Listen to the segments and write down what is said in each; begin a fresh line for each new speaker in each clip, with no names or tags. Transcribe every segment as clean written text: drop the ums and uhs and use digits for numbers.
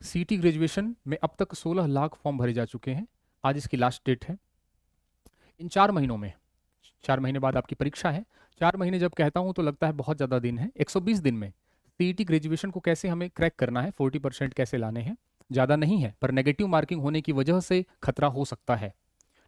सीटी ग्रेजुएशन में अब तक 16 लाख फॉर्म भरे जा चुके हैं। आज इसकी लास्ट डेट है। इन 4 महीनों में, 4 महीने बाद आपकी परीक्षा है। 4 महीने जब कहता हूँ तो लगता है बहुत ज़्यादा दिन है। 120 दिन में सीईटी ग्रेजुएशन को कैसे हमें क्रैक करना है, 40% कैसे लाने हैं, ज़्यादा नहीं है, पर नेगेटिव मार्किंग होने की वजह से खतरा हो सकता है।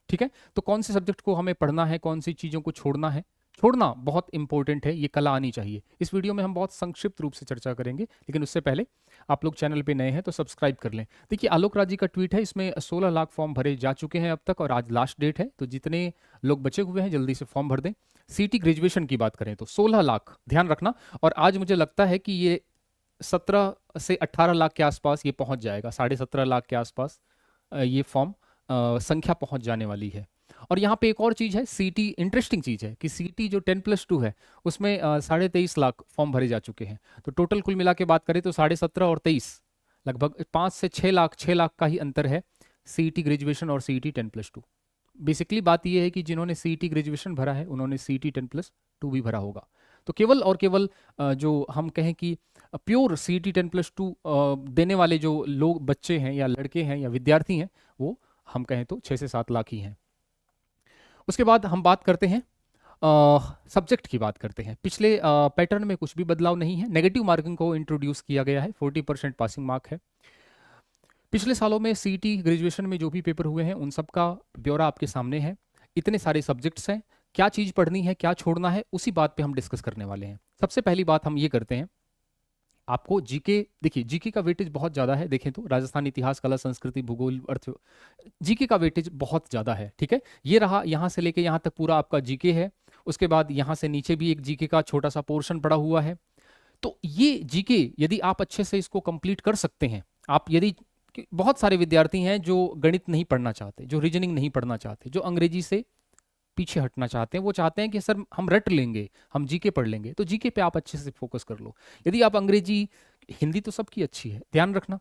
ठीक है, तो कौन से सब्जेक्ट को हमें पढ़ना है, कौन सी चीज़ों को छोड़ना है, छोड़ना बहुत इंपॉर्टेंट है, ये कला आनी चाहिए। इस वीडियो में हम बहुत संक्षिप्त रूप से चर्चा करेंगे, लेकिन उससे पहले आप लोग चैनल पे नए हैं तो सब्सक्राइब कर लें। देखिए, आलोक राज जी का ट्वीट है, इसमें 16 लाख फॉर्म भरे जा चुके हैं अब तक और आज लास्ट डेट है, तो जितने लोग बचे हुए हैं जल्दी से फॉर्म भर दें। सीटी ग्रेजुएशन की बात करें तो 16 लाख, ध्यान रखना। और आज मुझे लगता है कि ये 17 से 18 लाख के आसपास ये पहुंच जाएगा, 17.5 लाख के आसपास ये फॉर्म संख्या पहुंच जाने वाली है। और यहाँ पे एक और चीज़ है, सीटी इंटरेस्टिंग चीज़ है कि सीटी जो 10+2 है उसमें 23.5 लाख फॉर्म भरे जा चुके हैं। तो टोटल कुल मिला के बात करें तो 17.5 और 23, लगभग 5 से 6 लाख का ही अंतर है सीटी ग्रेजुएशन और सीटी 10+2। बेसिकली बात यह है कि जिन्होंने सीटी ग्रेजुएशन भरा है उन्होंने सीटी 10+2 भी भरा होगा। तो केवल और केवल जो हम कहें कि प्योर सीटी 10+2 देने वाले जो लोग, बच्चे हैं या लड़के हैं या विद्यार्थी हैं, वो हम कहें तो 6 से 7 लाख ही हैं। उसके बाद हम बात करते हैं सब्जेक्ट की बात करते हैं। पिछले पैटर्न में कुछ भी बदलाव नहीं है, नेगेटिव मार्किंग को इंट्रोड्यूस किया गया है, 40% पासिंग मार्क है। पिछले सालों में सीटी ग्रेजुएशन में जो भी पेपर हुए हैं उन सब का ब्यौरा आपके सामने है। इतने सारे सब्जेक्ट्स हैं, क्या चीज़ पढ़नी है, क्या छोड़ना है, उसी बात पे हम डिस्कस करने वाले हैं। सबसे पहली बात हम ये करते हैं, आपको जीके, देखिए जीके का वेटेज बहुत ज़्यादा है। देखें तो राजस्थान इतिहास, कला, संस्कृति, भूगोल, अर्थ, जीके का वेटेज बहुत ज़्यादा है। ठीक है, ये रहा, यहाँ से लेके यहाँ तक पूरा आपका जीके है। उसके बाद यहाँ से नीचे भी एक जीके का छोटा सा पोर्शन पड़ा हुआ है। तो ये जीके यदि आप अच्छे से इसको कंप्लीट कर सकते हैं, आप यदि, बहुत सारे विद्यार्थी हैं जो गणित नहीं पढ़ना चाहते, जो रीजनिंग नहीं पढ़ना चाहते, जो अंग्रेजी से पीछे हटना चाहते हैं, वो चाहते हैं कि सर हम रट लेंगे, हम जीके पढ़ लेंगे। तो जीके पे आप अच्छे से फोकस कर लो। यदि आप अंग्रेजी, हिंदी तो सबकी अच्छी है, ध्यान रखना,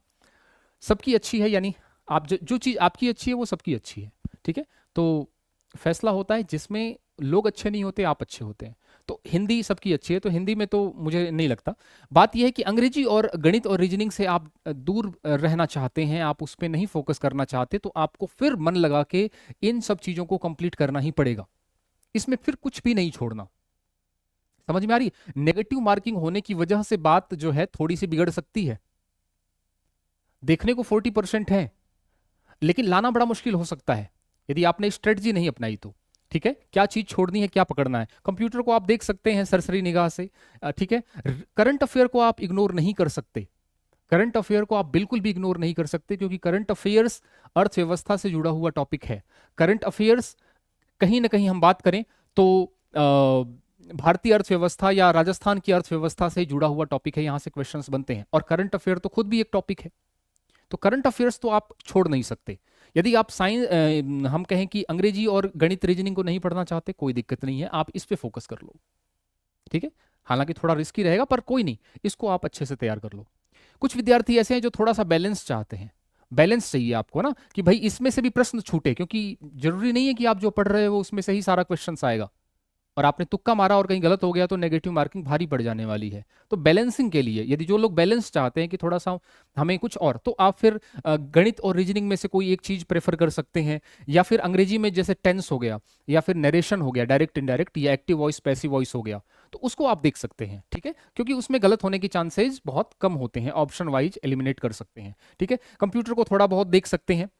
सबकी अच्छी है, यानी आप जो चीज़ आपकी अच्छी है वो सबकी अच्छी है। ठीक है, तो फैसला होता है जिसमें लोग अच्छे नहीं होते, आप अच्छे होते हैं। तो हिंदी सबकी अच्छी है, तो हिंदी में तो मुझे नहीं लगता। बात यह है कि अंग्रेजी और गणित और रीजनिंग से आप दूर रहना चाहते हैं, आप उस पर नहीं फोकस करना चाहते, तो आपको फिर मन लगा के इन सब चीज़ों को कंप्लीट करना ही पड़ेगा। इसमें फिर कुछ भी नहीं छोड़ना। समझ में आ रही? नेगेटिव मार्किंग होने की वजह से बात जो है थोड़ी सी बिगड़ सकती है। देखने को 40% है, लेकिन लाना बड़ा मुश्किल हो सकता है यदि आपने स्ट्रेटजी नहीं अपनाई तो। ठीक है, क्या चीज छोड़नी है, क्या पकड़ना है। कंप्यूटर को आप देख सकते हैं सरसरी निगाह से। ठीक है, करंट अफेयर को आप इग्नोर नहीं कर सकते, करंट अफेयर को आप बिल्कुल भी इग्नोर नहीं कर सकते, क्योंकि करंट अफेयर्स अर्थव्यवस्था से जुड़ा हुआ टॉपिक है। करंट अफेयर्स कहीं ना कहीं हम बात करें तो भारतीय अर्थव्यवस्था या राजस्थान की अर्थव्यवस्था से जुड़ा हुआ टॉपिक है, यहां से क्वेश्चंस बनते हैं। और करंट अफेयर तो खुद भी एक टॉपिक है, तो करंट अफेयर्स तो आप छोड़ नहीं सकते। यदि आप साइंस, हम कहें कि अंग्रेजी और गणित रीजनिंग को नहीं पढ़ना चाहते, कोई दिक्कत नहीं है, आप इस पे फोकस कर लो। ठीक है, हालांकि थोड़ा रिस्की रहेगा, पर कोई नहीं, इसको आप अच्छे से तैयार कर लो। कुछ विद्यार्थी ऐसे हैं जो थोड़ा सा बैलेंस चाहते हैं, बैलेंस चाहिए आपको ना, कि भाई इसमें से भी प्रश्न छूटे, क्योंकि जरूरी नहीं है कि आप जो पढ़ रहे हो उसमें से ही सारा क्वेश्चन आएगा, और आपने तुक्का मारा और कहीं गलत हो गया तो नेगेटिव मार्किंग भारी पड़ जाने वाली है। तो बैलेंसिंग के लिए, यदि जो लोग बैलेंस चाहते हैं कि थोड़ा सा हमें कुछ और, तो आप फिर गणित और रीजनिंग में से कोई एक चीज प्रेफर कर सकते हैं, या फिर अंग्रेजी में जैसे टेंस हो गया, या फिर नरेशन हो गया, डायरेक्ट इनडायरेक्ट, या एक्टिव वॉइस पैसिव वॉइस हो गया, तो उसको आप देख सकते हैं। ठीक है, क्योंकि उसमें गलत होने के चांसेस बहुत कम होते हैं, ऑप्शन वाइज एलिमिनेट कर सकते हैं। ठीक है, कंप्यूटर को थोड़ा बहुत देख सकते हैं।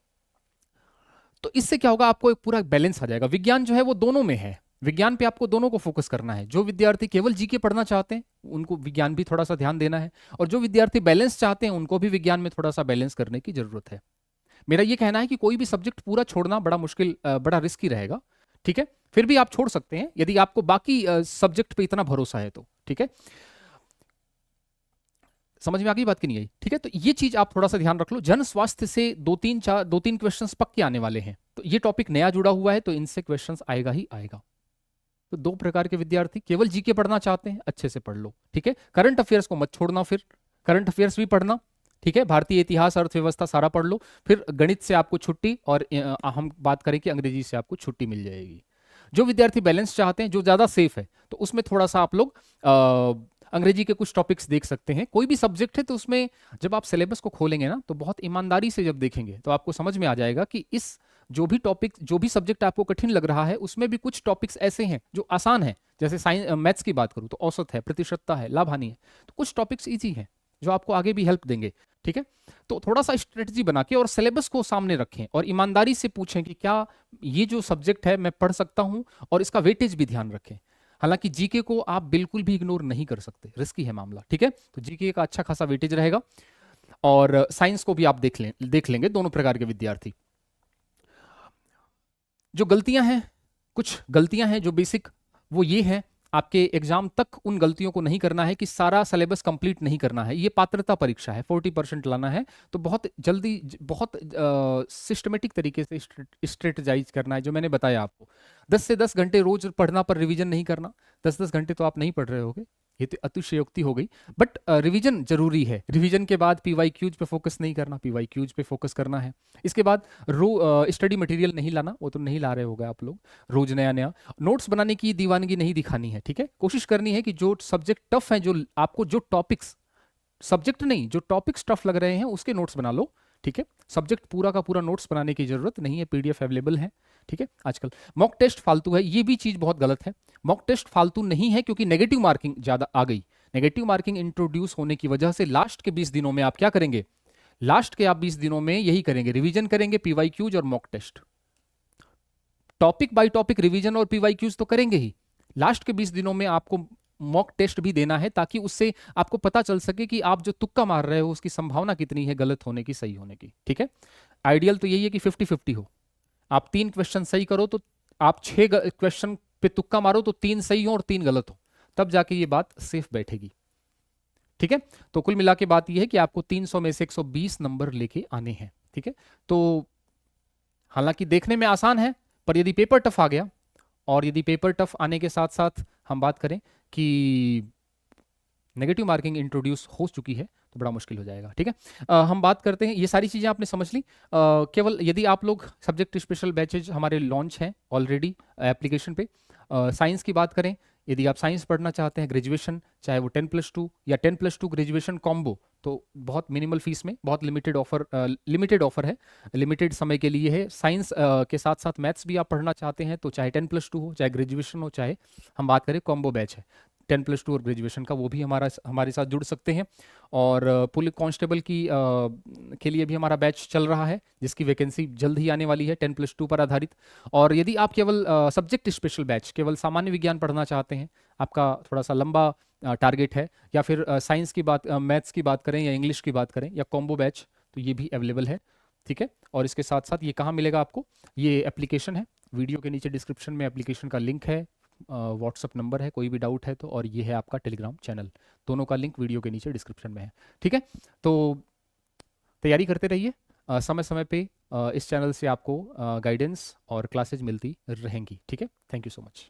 तो इससे क्या होगा, आपको एक पूरा बैलेंस आ जाएगा। विज्ञान जो है वो दोनों में है, विज्ञान पे आपको दोनों को फोकस करना है। जो विद्यार्थी केवल जीके पढ़ना चाहते हैं उनको विज्ञान भी थोड़ा सा ध्यान देना है, और जो विद्यार्थी बैलेंस चाहते हैं उनको भी विज्ञान में थोड़ा सा बैलेंस करने की जरूरत है। मेरा ये कहना है कि कोई भी सब्जेक्ट पूरा छोड़ना बड़ा मुश्किल, बड़ा रिस्की रहेगा। ठीक है, फिर भी आप छोड़ सकते हैं यदि आपको बाकी सब्जेक्ट पे इतना भरोसा है तो। ठीक है, समझ में आ गई बात की नहीं आई? ठीक है, तो ये चीज आप थोड़ा सा ध्यान रख लो। जन स्वास्थ्य से दो तीन क्वेश्चंस पक्के आने वाले हैं, तो ये टॉपिक नया जुड़ा हुआ है, तो इनसे क्वेश्चंस आएगा ही आएगा। तो दो प्रकार के विद्यार्थी, केवल जीके पढ़ना चाहते हैं, अच्छे से पढ़ लो। ठीक है, करंट अफेयर्स को मत छोड़ना, फिर करंट अफेयर्स भी पढ़ना। ठीक है, भारतीय इतिहास, अर्थव्यवस्था सारा पढ़ लो। फिर गणित से आपको छुट्टी, और हम बात करें कि अंग्रेजी से आपको छुट्टी मिल जाएगी। जो विद्यार्थी बैलेंस चाहते हैं, जो ज्यादा सेफ है, तो उसमें थोड़ा सा आप लोग अंग्रेजी के कुछ टॉपिक्स देख सकते हैं। कोई भी सब्जेक्ट है तो उसमें जब आप सिलेबस को खोलेंगे ना तो बहुत ईमानदारी से जब देखेंगे तो आपको समझ में आ जाएगा कि इस जो भी टॉपिक जो भी सब्जेक्ट आपको कठिन लग रहा है उसमें भी कुछ टॉपिक्स ऐसे हैं जो आसान है। जैसे साइंस मैथ्स की बात करूं तो औसत है, प्रतिशतता है, लाभ हानि है, तो कुछ टॉपिक्स इजी हैं जो आपको आगे भी हेल्प देंगे। ठीक है, तो थोड़ा सा स्ट्रेटजी बना के और सिलेबस को सामने रखें और ईमानदारी से पूछें कि क्या ये जो सब्जेक्ट है मैं पढ़ सकता हूं, और इसका वेटेज भी ध्यान रखें। हालांकि जीके को आप बिल्कुल भी इग्नोर नहीं कर सकते, रिस्की है मामला। ठीक है, तो जीके का अच्छा खासा वेटेज रहेगा, और साइंस को भी आप देख लेंगे, दोनों प्रकार के विद्यार्थी। जो गलतियां हैं, कुछ गलतियां हैं जो बेसिक, वो ये है आपके एग्जाम तक उन गलतियों को नहीं करना है कि सारा सिलेबस कंप्लीट नहीं करना है। ये पात्रता परीक्षा है, 40% लाना है, तो बहुत जल्दी बहुत सिस्टमेटिक तरीके से स्ट्रेटजाइज करना है। जो मैंने बताया आपको 10 से 10 घंटे रोज पढ़ना पर रिवीजन नहीं करना। 10-10 घंटे तो आप नहीं पढ़ रहे होगे, ये तो अतिशयोक्ति हो गई, बट रिवीजन जरूरी है। रिवीजन के बाद पीवाईक्यूज पे फोकस नहीं करना, पीवाईक्यूज पे फोकस करना है। इसके बाद स्टडी मटेरियल नहीं लाना, वो तो नहीं ला रहे होगे आप लोग, रोज नया नया। नोट्स बनाने की दीवानगी नहीं दिखानी है। ठीक है, कोशिश करनी है कि जो सब्जेक्ट टफ है, जो आपको जो टॉपिक्स, सब्जेक्ट नहीं, जो टॉपिक्स टफ लग रहे हैं उसके नोट्स बना लो। ठीक है, सब्जेक्ट पूरा का पूरा नोट्स बनाने की जरूरत नहीं है, पीडीएफ अवेलेबल है। ठीक है, आजकल मॉक टेस्ट फालतू है, ये भी चीज बहुत गलत है। मॉक टेस्ट फालतू नहीं है क्योंकि नेगेटिव मार्किंग ज्यादा आ गई। नेगेटिव मार्किंग इंट्रोड्यूस होने की वजह से लास्ट के 20 दिनों में आप क्या करेंगे, लास्ट के आप 20 दिनों में यही करेंगे, रिवीजन करेंगे, पीवाईक्यूज और mock test. Topic by topic revision और पीवाईक्यूज तो करेंगे ही, लास्ट के 20 दिनों में आपको मॉक टेस्ट भी देना है, ताकि उससे आपको पता चल सके कि आप जो तुक्का मार रहे हो उसकी संभावना कितनी है गलत होने की, सही होने की। ठीक है, आइडियल तो यही है कि 50-50 हो। आप 3 क्वेश्चन सही करो तो आप 6 क्वेश्चन पे तुक्का मारो तो 3 सही हो और 3 गलत हो, तब जाके ये बात सेफ बैठेगी। ठीक है, तो कुल मिला के बात यह है कि आपको 300 में से 120 नंबर लेके आने हैं। ठीक है, तो हालांकि देखने में आसान है, पर यदि पेपर टफ आ गया, और यदि पेपर टफ आने के साथ साथ हम बात करें कि नेगेटिव मार्किंग इंट्रोड्यूस हो चुकी है, तो बड़ा मुश्किल हो जाएगा। ठीक है, हम बात करते हैं, ये सारी चीज़ें आपने समझ ली। केवल यदि आप लोग सब्जेक्ट स्पेशल बैचेज हमारे लॉन्च हैं ऑलरेडी एप्लीकेशन पे। साइंस की बात करें, यदि आप साइंस पढ़ना चाहते हैं ग्रेजुएशन, चाहे वो 10+2 या 10+2 ग्रेजुएशन कॉम्बो, तो बहुत मिनिमल फीस में बहुत लिमिटेड ऑफर है, लिमिटेड समय के लिए है। साइंस के साथ साथ मैथ्स भी आप पढ़ना चाहते हैं तो चाहे 10+2 हो, चाहे ग्रेजुएशन हो, चाहे हम बात करें कॉम्बो बैच है 10+2 और ग्रेजुएशन का, वो भी हमारे साथ जुड़ सकते हैं। और पुलिस कांस्टेबल के लिए भी हमारा बैच चल रहा है, जिसकी वैकेंसी जल्द ही आने वाली है 10+2 पर आधारित। और यदि आप केवल सब्जेक्ट स्पेशल बैच, केवल सामान्य विज्ञान पढ़ना चाहते हैं, आपका थोड़ा सा लंबा टारगेट है, या फिर साइंस की बात, मैथ्स की बात करें या इंग्लिश की बात करें या कॉम्बो बैच, तो ये भी अवेलेबल है। ठीक है, और इसके साथ साथ ये कहाँ मिलेगा आपको, ये एप्लीकेशन है, वीडियो के नीचे डिस्क्रिप्शन में एप्लीकेशन का लिंक है, व्हाट्सअप नंबर है, कोई भी डाउट है तो, और ये है आपका टेलीग्राम चैनल, दोनों का लिंक वीडियो के नीचे डिस्क्रिप्शन में है। ठीक है, तो तैयारी करते रहिए, समय समय पे इस चैनल से आपको गाइडेंस और क्लासेज मिलती रहेंगी। ठीक है, थैंक यू सो मच।